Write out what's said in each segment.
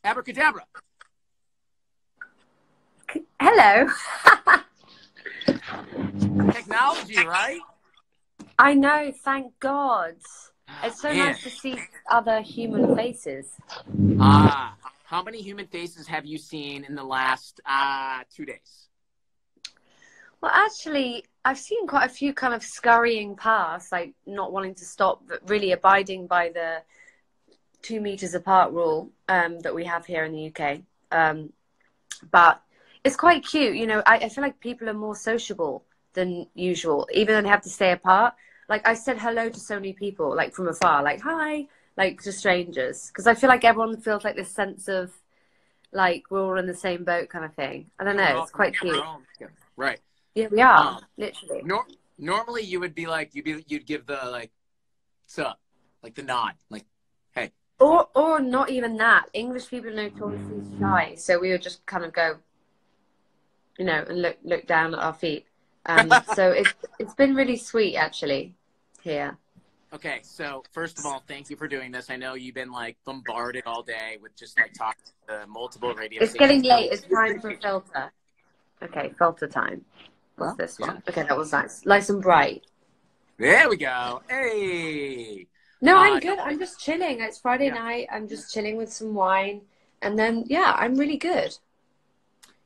Abracadabra. Hello. Technology, right? I know, thank God. It's so Man. nice to see other human faces. How many human faces have you seen in the last 2 days? Well, actually, I've seen quite a few kind of scurrying past, like not wanting to stop, but really abiding by the 2 meters apart rule that we have here in the UK. But it's quite cute. You know, I feel like people are more sociable than usual, even though they have to stay apart. Like, I said hello to so many people, like from afar, like, hi, like to strangers. Because I feel like everyone feels like this sense of, like, we're all in the same boat kind of thing. I don't know. It's quite cute. Right. Yeah, we are, literally. Normally, you would be like, you'd give the, like, what's up? Like the nod. Like, hey. Or not even that. English people are notoriously shy. So we would just kind of go, you know, and look down at our feet. So it's been really sweet, actually, here. Okay, so first of all, thank you for doing this. I know you've been like bombarded all day with just like talking to multiple radio It's stations. getting late. It's time for a filter. Okay, filter time. What's this one? Okay, that was nice. Nice and bright. There we go. Hey. No, I'm good. I'm just chilling. It's Friday night. I'm just chilling with some wine. And then, yeah, I'm really good.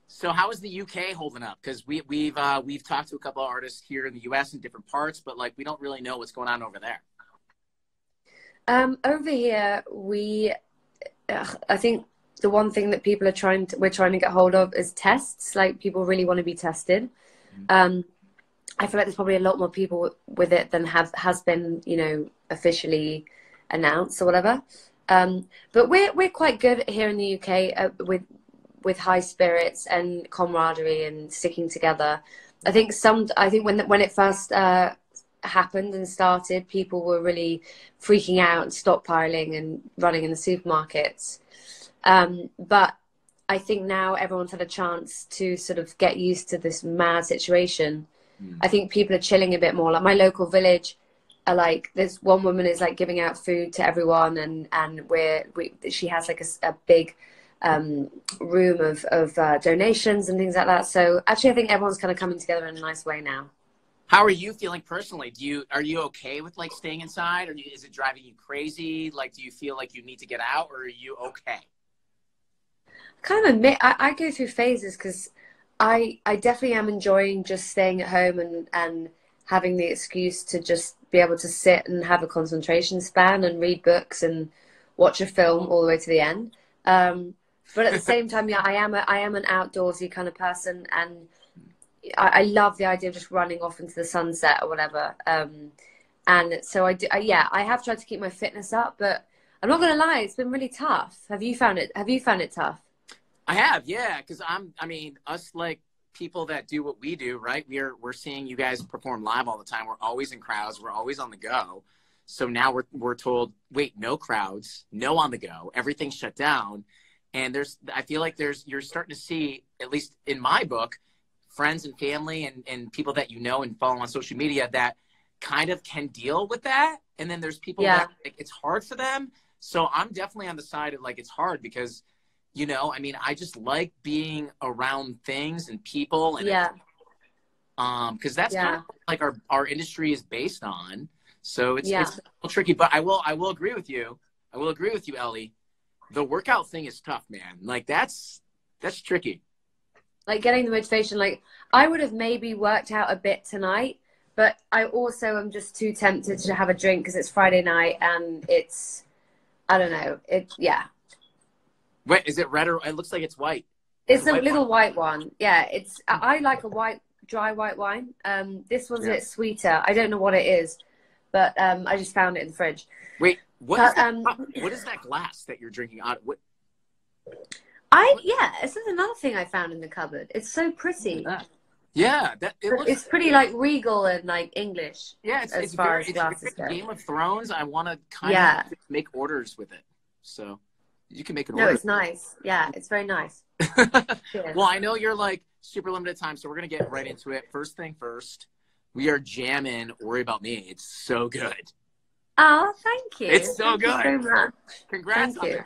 So how is the UK holding up? Because we've talked to a couple of artists here in the US in different parts, but like we don't really know what's going on over there. Over here, I think the one thing that we're trying to get hold of is tests. Like, people really want to be tested. I feel like there's probably a lot more people with it than has been, you know, officially announced or whatever. But we're quite good here in the UK with high spirits and camaraderie and sticking together. I think when it first happened and started, people were really freaking out and stockpiling and running in the supermarkets. But I think now everyone's had a chance to sort of get used to this mad situation. I think people are chilling a bit more. Like, my local village are like, this one woman is like giving out food to everyone, and she has like a big room of donations and things like that. So actually, I think everyone's kind of coming together in a nice way now. How are you feeling personally? Are you okay with like staying inside, or is it driving you crazy? Like, do you feel like you need to get out, or are you okay? Kind of admit I go through phases, because I definitely am enjoying just staying at home and having the excuse to just be able to sit and have a concentration span and read books and watch a film all the way to the end. But at the same time, yeah, I am an outdoorsy kind of person, and I love the idea of just running off into the sunset or whatever. And so I have tried to keep my fitness up, but I'm not going to lie, it's been really tough. Have you found it tough? I have, yeah, because us like people that do what we do, right? We're seeing you guys perform live all the time. We're always in crowds. We're always on the go. So now we're told, wait, no crowds, no on the go, everything's shut down. And I feel like you're starting to see, at least in my book, friends and family and people that you know and follow on social media that kind of can deal with that. And then there's people that like, it's hard for them. So I'm definitely on the side of like, it's hard because, you know, I mean, I just like being around things and people, and because that's kind of like our industry is based on. So it's a little tricky, but I will agree with you. I will agree with you, Ellie. The workout thing is tough, man. Like that's tricky. Like, getting the motivation. Like, I would have maybe worked out a bit tonight, but I also am just too tempted to have a drink because it's Friday night and I don't know. Wait, is it red or it looks like it's white? It's a little white one. Yeah, I like a dry white wine. This one's a bit sweeter. I don't know what it is, but I just found it in the fridge. Wait, what is that glass that you're drinking out of? This is another thing I found in the cupboard. It's so pretty. Yeah, it's pretty like regal and like English. Yeah, as far as glasses go. Game of Thrones. I want to kind of make orders with it, so you can make an order. No, it's nice. Yeah, it's very nice. Well, I know you're like super limited time, so we're gonna get right into it. First thing first, we are jamming "Worry About Me." It's so good. Oh, thank you. It's so good. Thank you so much. Congrats on it.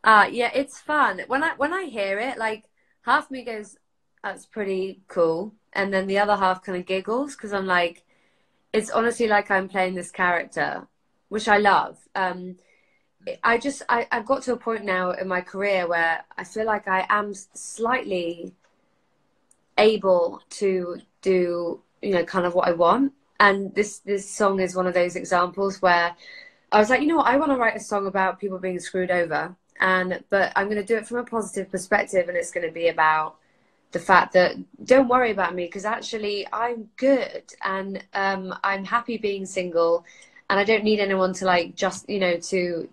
Yeah, it's fun. When I hear it, like half me goes, "That's pretty cool," and then the other half kind of giggles because I'm like, it's honestly like I'm playing this character, which I love. I've got to a point now in my career where I feel like I am slightly able to do, you know, kind of what I want. And this song is one of those examples where I was like, you know what, I want to write a song about people being screwed over, but I'm going to do it from a positive perspective, and it's going to be about the fact that don't worry about me because actually I'm good, and I'm happy being single, and I don't need anyone to like just, you know, to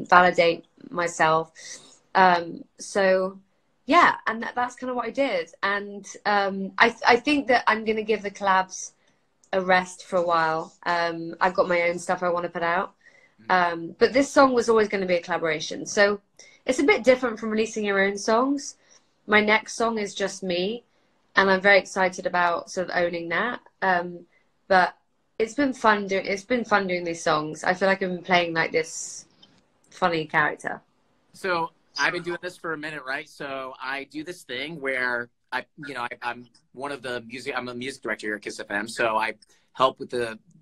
validate myself. So yeah, and that's kind of what I did, and I think that I'm going to give the collabs a rest for a while. I've got my own stuff I want to put out. But this song was always going to be a collaboration. So it's a bit different from releasing your own songs. My next song is just me, and I'm very excited about sort of owning that. But it's been fun doing these songs. I feel like I've been playing like this funny character. So I've been doing this for a minute, right? So I do this thing where I'm one of the I'm a music director here at Kiss FM. So I help with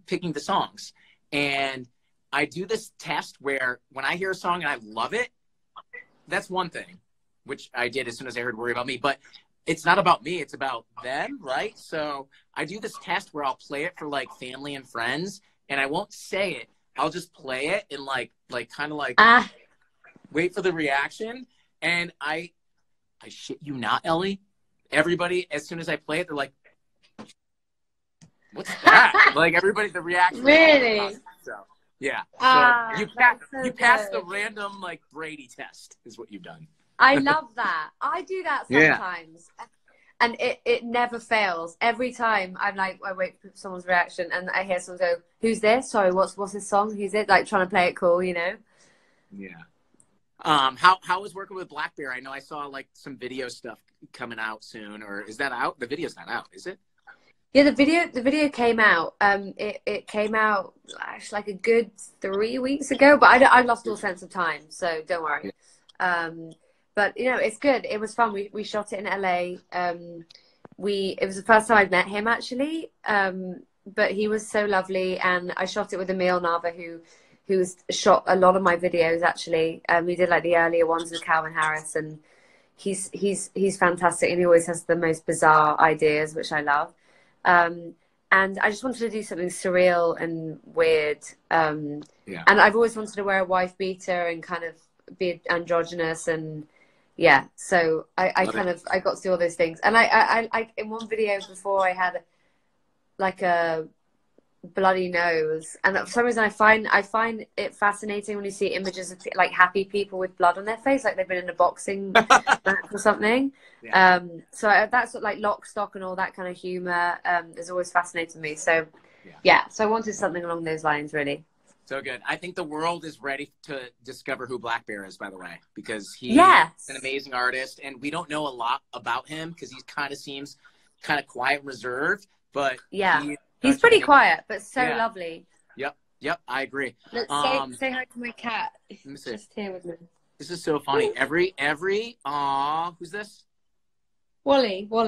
picking the songs. And I do this test where when I hear a song and I love it, that's one thing, which I did as soon as I heard Worry About Me, but it's not about me, it's about them, right? So I do this test where I'll play it for like family and friends, and I won't say it. I'll just play it and like kind of like wait for the reaction. And I shit you not, Ellie. Everybody, as soon as I play it, they're like, "What's that?" Like everybody, the reaction. Really? So yeah. So you passed the good. random like Brady test, is what you've done. I love that. I do that sometimes. Yeah. And it never fails. Every time I'm like, I wait for someone's reaction and I hear someone go, "Who's this? Sorry, what's this song? Who's it?" Like trying to play it cool, you know? Yeah. How was working with Black Bear? I know I saw like some video stuff coming out soon, or is that out? The video's not out, is it? Yeah, the video came out. It came out actually like a good 3 weeks ago, but I lost all sense of time, so don't worry. But you know, it's good. It was fun. We shot it in LA. It was the first time I'd met him actually. But he was so lovely, and I shot it with Emil Nava, who's shot a lot of my videos actually. We did like the earlier ones with Calvin Harris, and he's fantastic, and he always has the most bizarre ideas, which I love. And I just wanted to do something surreal and weird. And I've always wanted to wear a wife beater and kind of be androgynous, and yeah. So I got to do all those things. And I in one video before I had like a bloody nose, and for some reason I find it fascinating when you see images of like happy people with blood on their face, like they've been in a boxing match or something. So that's what, like lock, stock, and all that kind of humor has always fascinated me. So so I wanted something along those lines, really. So good. I think the world is ready to discover who Black Bear is, by the way, because he's an amazing artist, and we don't know a lot about him because he kind of seems kind of quiet and reserved, but he's pretty quiet, but so lovely. Yep, I agree. Let's say hi to my cat. He's just here with me. This is so funny. Who's this? Wallace.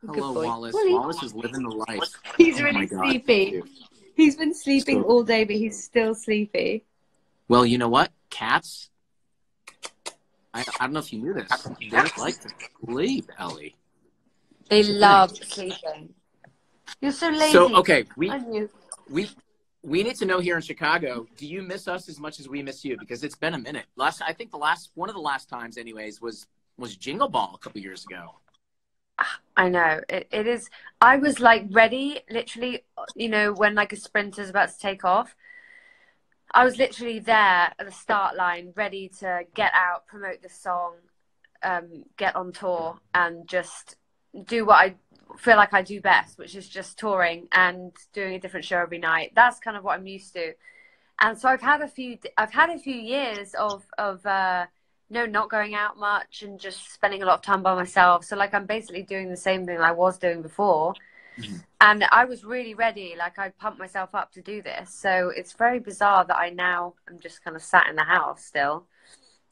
Hello, Wallace. Wally. Wallace is living the life. He's really sleepy. Dude. He's been sleeping all day, but he's still sleepy. Well, you know what? Cats, I don't know if you knew this. They like to sleep, Ellie. They love sleeping. You're so lazy. So, okay, we need to know here in Chicago, do you miss us as much as we miss you? Because it's been a minute. I think one of the last times anyways was Jingle Ball a couple years ago. I know it is. I was like ready, literally, you know, when like a sprinter's about to take off. I was literally there at the start line, ready to get out, promote the song, get on tour, and just do what I feel like I do best, which is just touring and doing a different show every night. That's kind of what I'm used to. And so I've had a few years of not going out much and just spending a lot of time by myself. So like I'm basically doing the same thing I was doing before. And I was really ready. Like, I pumped myself up to do this. So it's very bizarre that I now am just kind of sat in the house still.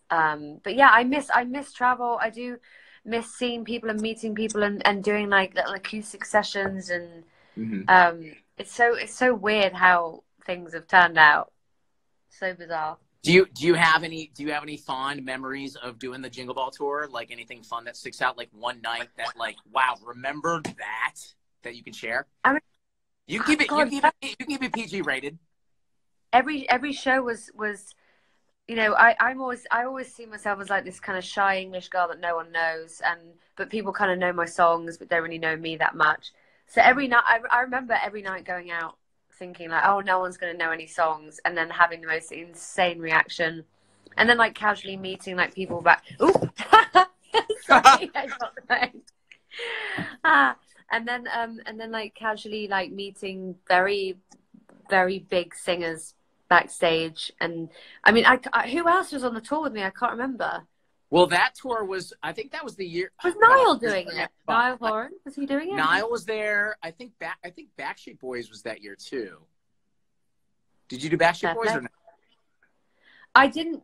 But yeah, I miss travel. I do miss seeing people and meeting people and doing like little acoustic sessions. And it's so weird how things have turned out. So bizarre. Do you have any fond memories of doing the Jingle Ball tour? Like anything fun that sticks out? Like one night that like, wow, remember that you can share? I mean, you can keep it PG rated. Every show was, you know, I always see myself as like this kind of shy English girl that no one knows, but people kind of know my songs but don't really know me that much. So every night, I remember every night going out thinking like, oh, no one's going to know any songs, and then having the most insane reaction, and then like casually meeting like people back. Ooh, sorry, I got right. And then like casually like meeting very, very big singers backstage. And I mean, I who else was on the tour with me? I can't remember. Well, that tour was, I think that was the year. Was Niall doing it? Niall Horan? Was he doing it? Niall was there. I think Backstreet Boys was that year too. Did you do Backstreet Boys or not? I don't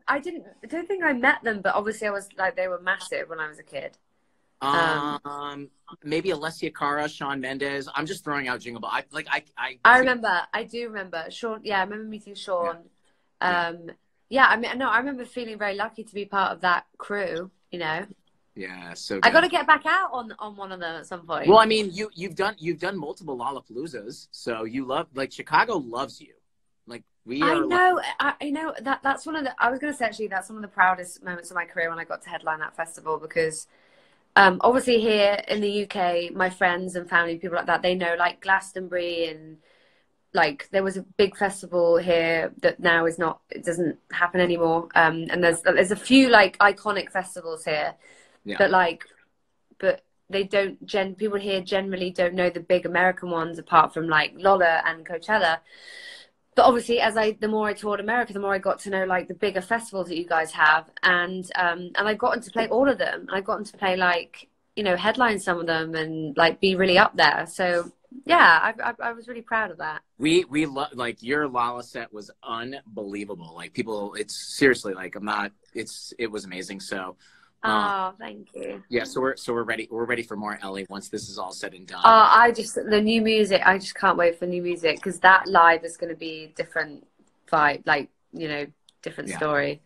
think I met them, but obviously I was like, they were massive when I was a kid. Maybe Alessia Cara, Shawn Mendes. I'm just throwing out Jingle Ball. I remember. I do remember. Sean. Yeah, I remember meeting Sean. Yeah, I mean, no, I remember feeling very lucky to be part of that crew, you know. Yeah, so good. I got to get back out on one of them at some point. Well, I mean, you've done multiple Lollapaloozas, so you love, like, Chicago loves you. Like, we are. I know that's one of the. I was going to say actually that's one of the proudest moments of my career when I got to headline that festival, because obviously here in the UK, my friends and family, people like that, they know like Glastonbury, and like there was a big festival here that now is not, it doesn't happen anymore. And there's a few like iconic festivals here, but they don't, people here generally don't know the big American ones apart from like Lolla and Coachella. But obviously, the more I toured America, the more I got to know like the bigger festivals that you guys have, and I've gotten to play all of them. I've gotten to play like, you know, headline some of them and like be really up there. So yeah, I was really proud of that. We love, like, your Lolla set was unbelievable. Like, people, it's seriously like, it was amazing. So. Oh, thank you. Yeah, so we're ready. We're ready for more Ellie once this is all said and done. The new music. I just can't wait for new music, because that live is going to be different vibe, like, you know, different story.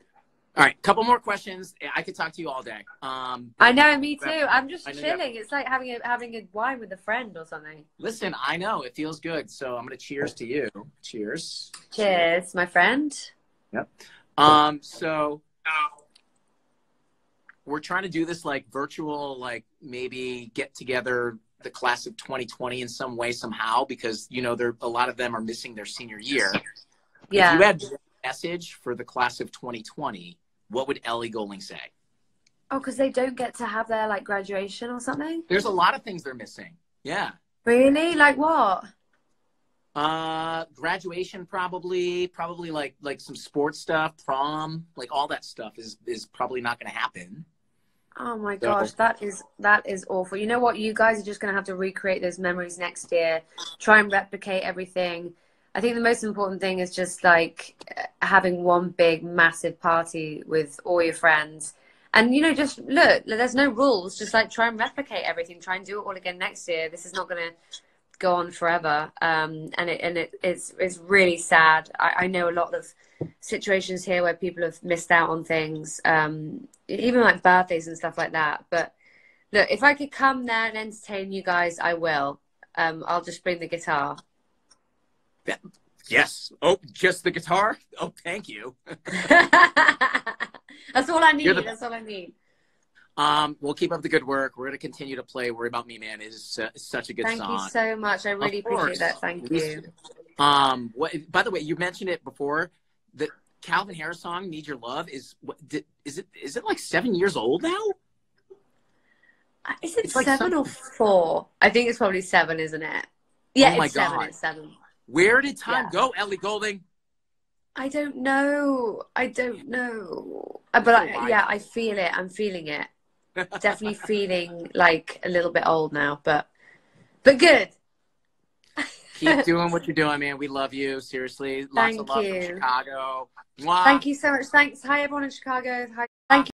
All right, couple more questions. I could talk to you all day. I know, me too. I'm just chilling. It's like having a wine with a friend or something. Listen, I know it feels good, so I'm gonna cheers to you. Cheers. Cheers, my friend. Yep. So. We're trying to do this like virtual, like maybe get together the class of 2020 in some way, somehow, because, you know, a lot of them are missing their senior year. Yeah. If you had a message for the class of 2020, what would Ellie Goulding say? Oh, because they don't get to have their like graduation or something? There's a lot of things they're missing. Yeah. Really? Like what? Graduation, probably like some sports stuff, prom, like all that stuff is probably not going to happen. Oh my gosh, that is awful. You know what? You guys are just going to have to recreate those memories next year. Try and replicate everything. I think the most important thing is just like having one big, massive party with all your friends. And, you know, just look, there's no rules. Just like try and replicate everything. Try and do it all again next year. This is not going to go on forever. And it's really sad. I know a lot of situations here where people have missed out on things, even like birthdays and stuff like that. But look, if I could come there and entertain you guys, I will. I'll just bring the guitar. Yes. Oh, just the guitar? Oh, thank you. That's all I need. That's all I need. We'll keep up the good work. We're going to continue to play Worry About Me, Man. It is such a good song. Thank you so much. I really appreciate that. Thank you. By the way, you mentioned it before. The Calvin Harris song, Need Your Love, is it like 7 years old now? Is it like 7 or 4? I think it's probably 7, isn't it? Yeah, oh my it's 7. God. It's 7. Where did time go, Ellie Goulding? I don't know. But I feel it. I'm feeling it. Definitely feeling like a little bit old now, but good. Keep doing what you're doing, man. We love you. Seriously. Lots of Thank love from you. Chicago. Mwah. Thank you so much. Thanks. Hi, everyone in Chicago. Hi. Thank you.